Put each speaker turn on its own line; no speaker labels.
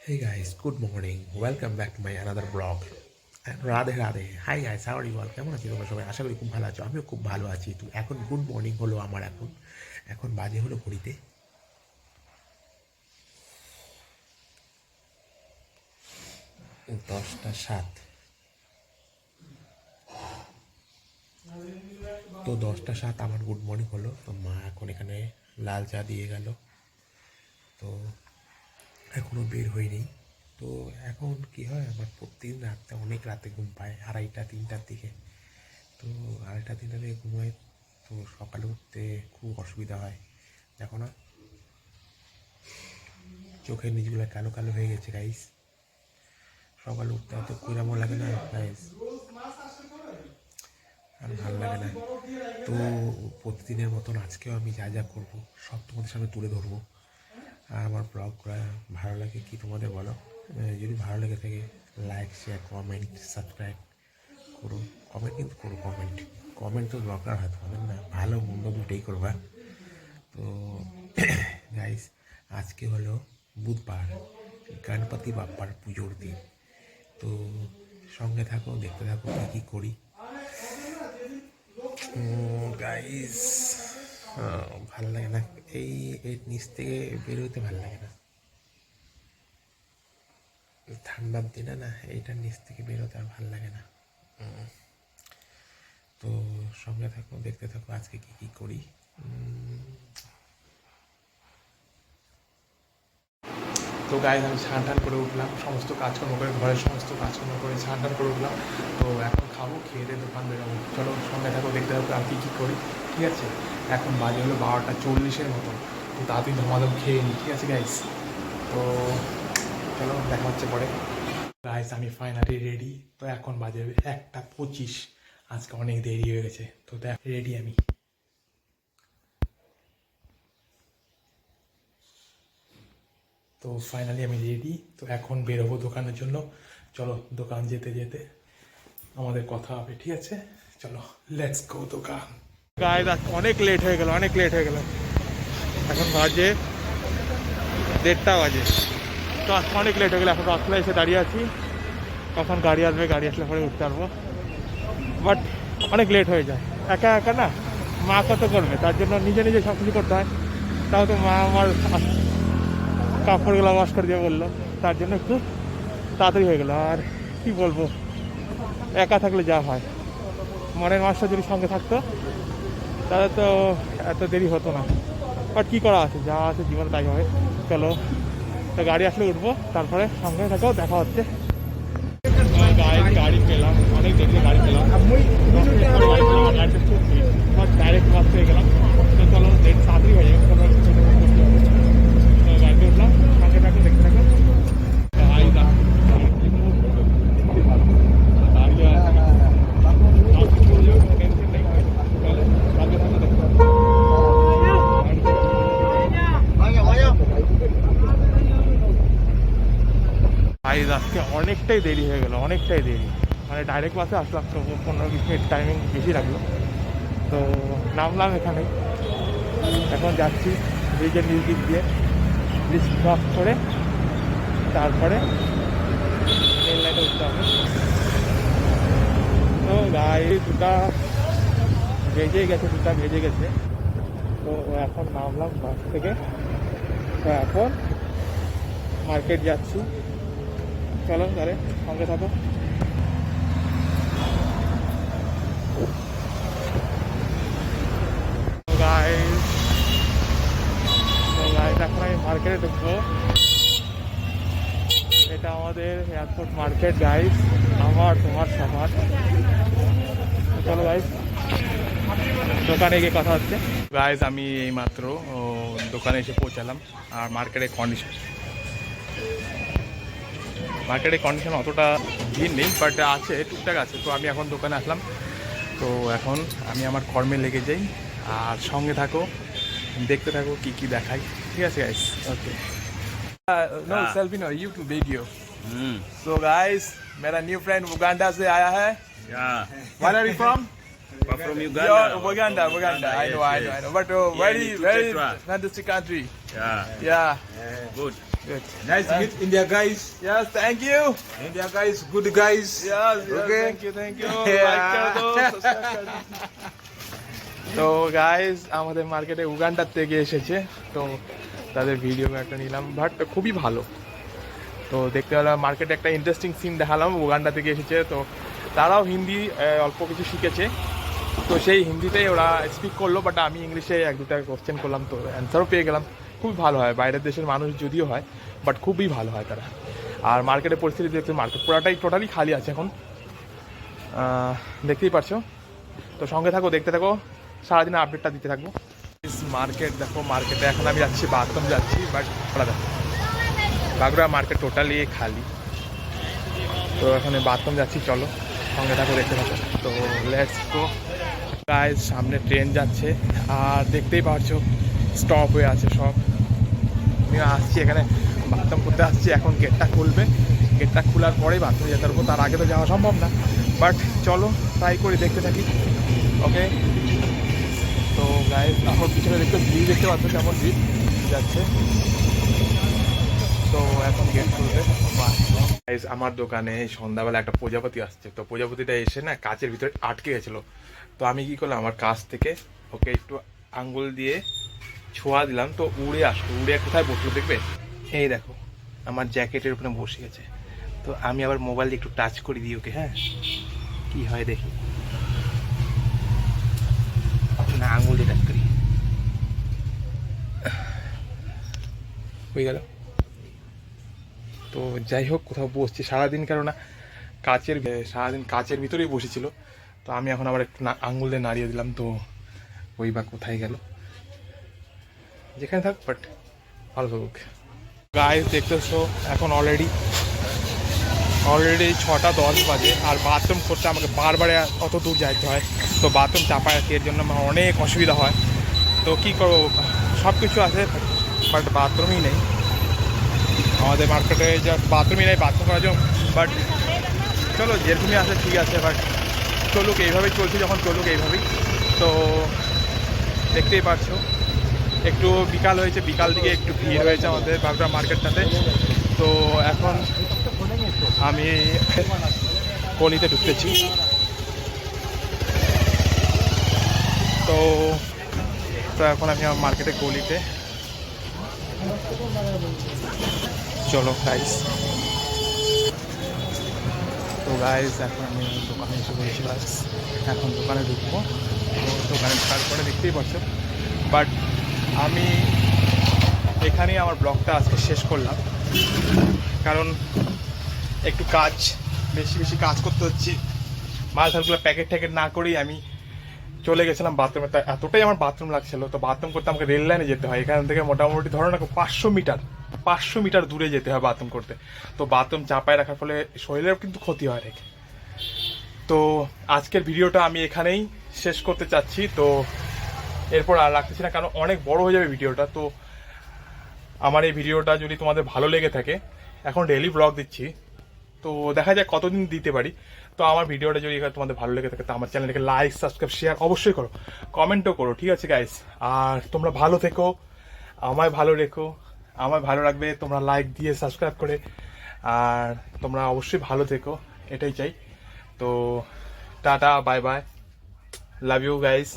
Hey guys, good morning. Welcome back to my another vlog. And Radhe Radhe. Hi guys, how are you all? কেমন আছি তোমরা সবাই? আশা করি খুব ভালো আছো। আমিও খুব ভালো আছি। তো এখন গুড মর্নিং হলো আমার এখন। এখন বাজে হলো ঘড়িতে 10টা 7। তো 10টা 7 আমার গুড মর্নিং হলো। তো মা এখন এখানে লাল চা দিয়ে গেল। তো এখনও বের হয়নি। তো এখন কি হয়, আমার প্রতিদিন রাতে অনেক রাতে ঘুম পায়, 2:30 3টার দিকে। তো 2:30 3টার দিকে ঘুমায়। তো সকালে উঠতে খুব অসুবিধা হয়। দেখো না, চোখের নিচগুলো কালো কালো হয়ে গেছে গাইস। সকালে উঠতে এত কিরকম লাগে না গাইস, আর ভালো লাগে না। তো প্রতিদিনের মতন আজকেও আমি যা যা করবো সব তোমাদের সামনে তুলে ধরবো। আর আমার ব্লগটা ভালো লাগে কি তোমাদের বলো? যদি ভালো লেগে থাকে লাইক শেয়ার কমেন্ট সাবস্ক্রাইব করো। কমেন্ট কিন্তু করো, কমেন্ট কমেন্ট তো দরকার হয় তোমাদের, না ভালো মন্দ দুটোই করবা। তো গাইস, আজকে হলো বুধবার, গণপতি বাপ্পার পুজোর দিন। তো সঙ্গে থাকো, দেখতে থাকো কী কী করি। গাইস, ভালো লাগে না এই এর নিচ থেকে বেরোতে, ভালো লাগে না ঠান্ডার দিনে, না এইটার নিচ থেকে বেরোতে আর ভালো লাগে না। তো সঙ্গে থাকো, দেখতে থাকো আজকে কী কী করি। তো গাইজ, আমি স্নান টান করে উঠলাম, সমস্ত কাজকর্ম করে, ঘরের সমস্ত কাজকর্ম করে স্নান টান করে উঠলাম। তো এখন খাবো, খেয়ে দিয়ে দোকান বেরোবো। চলো সঙ্গে থাকো, দেখতে থাকো আর কী কী করি। ঠিক আছে, এখন বাজে হলো 12টা 40-এর মতন। তো তাড়াতাড়ি ধমাধম খেয়ে নিই, ঠিক আছে গাইজ? তো চলো, দেখা হচ্ছে পরে। গাইজ, আমি ফাইনালি রেডি। তো এখন বাজে 1টা 25। আজকে অনেক দেরি হয়ে গেছে। তো দেখ, রেডি আমি। তো ফাইনালি আমি রেডি। তো এখন বেরোবো দোকানের জন্য। চলো, দোকান যেতে যেতে আমাদের কথা হবে, ঠিক আছে? চলো, লেটস গো দোকান। গাইজ, অনেক লেট হয়ে গেল, অনেক লেট হয়ে গেল। এখন বাজে 1:30 বাজে। তো আজকে অনেক লেট হয়ে গেলো। এখন রাস্তায় এসে দাঁড়িয়ে আছি, কখন গাড়ি আসবে, গাড়ি আসলে পরে উঠতে পারবো। বাট অনেক লেট হয়ে যায়। একা একা না, মা কত করবে, তার জন্য নিজে নিজে সব কিছু করতে হয়। তাও তো মা আমার কাপড়গুলো ওয়াশ করে দিয়ে বললো, তার জন্য একটু তাড়াতাড়ি হয়ে গেলো। আর কি বলবো, একা থাকলে যা হয়, মনের মাসটা যদি সঙ্গে থাকতো তাহলে তো এত দেরি হতো না। বাট কী করা আছে, যা আছে জীবনে তাই হবে। চলো, তো গাড়ি আসলে উঠবো, তারপরে সঙ্গে থাকো, দেখা হচ্ছে। গাড়ি পেলাম, অনেক দেরিতে গাড়ি পেলাম। ডাইরেক্ট বাস পেয়ে গেলাম। তো চলো, তাড়াতাড়ি হয়ে যাবে। গাড়িতে উঠলাম, সঙ্গে থাকো, দেখতে থাকো। আজকে অনেকটাই দেরি হয়ে গেল, অনেকটাই দেরি। মানে ডাইরেক্ট বাসে আসলাম, তো 15-20 মিনিট টাইমিং বেশি লাগলো। তো নামলাম এখানে, এখন যাচ্ছি ব্রিজের নিচ দিক দিয়ে, ব্রিজ ক্রস করে তারপরে রেল লাইনে উঠতে হবে। তো গাড়ি 2টা বেজে গেছে, 2টা বেজে গেছে। তো এখন নামলাম বাস থেকে। তো এখন মার্কেট যাচ্ছি। চলো তাহলে সঙ্গে থাকো। এখন আমি মার্কেটে ঢুকবো। এটা আমাদের এয়ারপোর্ট মার্কেট গাইস, আমার তোমার সবার। চলো গাইস, দোকানে গিয়ে কথা হচ্ছে। গাইস, আমি এইমাত্র দোকানে এসে পৌঁছালাম। আর মার্কেটের কন্ডিশন অতটা ভিড় নেই, বাট আছে, টুকটাক আছে। তো আমি এখন দোকানে আসলাম। তো এখন আমি আমার কর্মে লেগে যাই, আর সঙ্গে থাকো, দেখতে থাকো কি কি দেখাই, ঠিক আছে guys? Okay. No selfie no YouTube video. So guys, मेरा न्यू फ्रेंड उगांडा से आया है। Where are you from?
From Uganda.
Uganda. I know. But very fantastic country.
Yeah.
Yeah.
Good.
Good.
Nice to meet India guys.
Yes, thank you.
India guys, good guys.
Yes,
Okay.
thank you.
Yeah.
Like कर दो, subscribe कर दो। তো guys আমাদের মার্কেটে উগান্ডার থেকে এসেছে, তো তাদের ভিডিও একটা নিলাম, বাট খুবই ভালো। তো দেখতে পেলাম মার্কেটে একটা ইন্টারেস্টিং সিন দেখালাম, উগান্ডা থেকে এসেছে, তো তারাও হিন্দি অল্প কিছু শিখেছে, তো সেই হিন্দিতেই ওরা স্পিক করলো, বাট আমি ইংলিশে এক দুটা কোশ্চেন করলাম, তো অ্যান্সারও পেয়ে গেলাম। খুবই ভালো হয়, বাইরের দেশের মানুষ যদিও হয়, বাট খুবই ভালো হয় তারা। আর মার্কেটের পরিস্থিতি দেখতে, মার্কেট পুরাটাই টোটালি খালি আছে এখন, দেখতেই পারছো। তো সঙ্গে থাকো, দেখতে থাকো, সারাদিন আপডেটটা দিতে থাকবো। মার্কেট দেখো, মার্কেটে এখন আমি যাচ্ছি, বাগদম যাচ্ছি, বাট ওরা দেখো বাগড়া মার্কেট টোটালি খালি। তো এখন বাগদম যাচ্ছি, চলো সঙ্গে থাকো, দেখতে থাকো। তো লেটস গো গাইস, সামনে ট্রেন যাচ্ছে, আর দেখতেই পাচ্ছো স্টপ হয়ে আছে সব। আমি আসছি এখানে বাথরুম করতে আসছি, এখন গেটটা খুলবে, গেটটা খোলার পরেই বাথরুমে যেতে পারবো, তার আগে তো যাওয়া সম্ভব না, বাট চলো ট্রাই করে দেখতে থাকি। ওকে, তো গাইস আমার পিছনে দেখতে ভিড় দেখতে পাচ্ছ, কেমন ভিড় যাচ্ছে। তো এখন গেট খুলবে। গাইস আমার দোকানে সন্ধ্যাবেলা একটা প্রজাপতি আসছে, তো প্রজাপতিটা এসে না কাচের ভিতরে আটকে গেছিলো, তো আমি কি করলাম, আমার কাছ থেকে ওকে একটু আঙ্গুল দিয়ে ছোঁয়া দিলাম, তো উড়ে আসলো, উড়ে কোথায় বসলো দেখবে, এই দেখো আমার জ্যাকেটের উপরে বসে গেছে। তো আমি আবার মোবাইল দিয়ে একটু টাচ করে দিই ওকে, হ্যাঁ কি হয় দেখি, না আঙ্গুল দিয়ে টাচ করি, হয়ে গেল। তো যাই হোক, কোথাও বসছি সারাদিন, কেননা সারাদিন কাচের ভিতরেই বসেছিল, তো আমি এখন আবার একটু আঙ্গুল দিয়ে নাড়িয়ে দিলাম, তো ওই বা কোথায় গেল, যেখানে থাক, বাট ভালো থাকুক। গাইস দেখতেছো এখন অলরেডি 6:10 বাজে, আর বাথরুম করতে আমাকে বারবারে অত দূর যাইতে হয়, তো বাথরুম চাপায় আছে, এর জন্য আমার অনেক অসুবিধা হয়। তো কী করবো, সব কিছু আছে বাট বাথরুমই নেই আমাদের মার্কেটে, যা বাথরুমই নেই বাথরুম করার জন্য, বাট চলো যেরকমই আছে ঠিক আছে, বাট চলুক এইভাবেই, চলছি যখন চলুক এইভাবেই। তো দেখতেই পাচ্ছো একটু বিকাল হয়েছে, বিকাল দিকে একটু ভিড় হয়েছে আমাদের বাগড়া মার্কেটটাতে। তো এখন আমি গলিতে ঢুকতেছি, তো এখন আমি আমার মার্কেটে গলিতে, চলো গাইস। তো গাইস এখন আমি দোকানে এসে বলেছি, বাস এখন দোকানে ঢুকবো। তো দোকানে ঢোকার পরে দেখতেই পাচ্ছ, বাট আমি এখানেই আমার ব্লগটা আজকে শেষ করলাম, কারণ একটু বেশি কাজ করতে হচ্ছে, মাল ধারগুলো প্যাকেট ট্যাকেট না করেই আমি চলে গেছিলাম বাথরুমে। তাই এতটাই আমার বাথরুম লাগছিল, তো বাথরুম করতে আমাকে রেল লাইনে যেতে হয়, এখান থেকে মোটামুটি ধরো না 500 মিটার দূরে যেতে হয় বাথরুম করতে। তো বাথরুম চাপায় রাখার ফলে শরীরের কিন্তু ক্ষতি হয় রেখে। তো আজকের ভিডিওটা আমি এখানেই শেষ করতে চাচ্ছি, তো এরপর আর রাখতেছি না, কারণ অনেক বড় হয়ে যাবে ভিডিওটা। তো আমার এই ভিডিওটা যদি তোমাদের ভালো লেগে থাকে, এখন ডেইলি ব্লগ দিচ্ছি, তো দেখা যায় কতদিন দিতে পারি। তো আমার ভিডিওটা যদি তোমাদের ভালো লেগে থাকে, তো আমার চ্যানেলটাকে লাইক সাবস্ক্রাইব শেয়ার অবশ্যই করো, কমেন্টও করো, ঠিক আছে গাইস। আর তোমরা ভালো থেকো, আমায় ভালো রেখো, আমায় ভালো রাখবে তোমরা লাইক দিয়ে সাবস্ক্রাইব করে, আর তোমরা অবশ্যই ভালো থেকো, এটাই চাই। তো tata, bye bye, love you guys.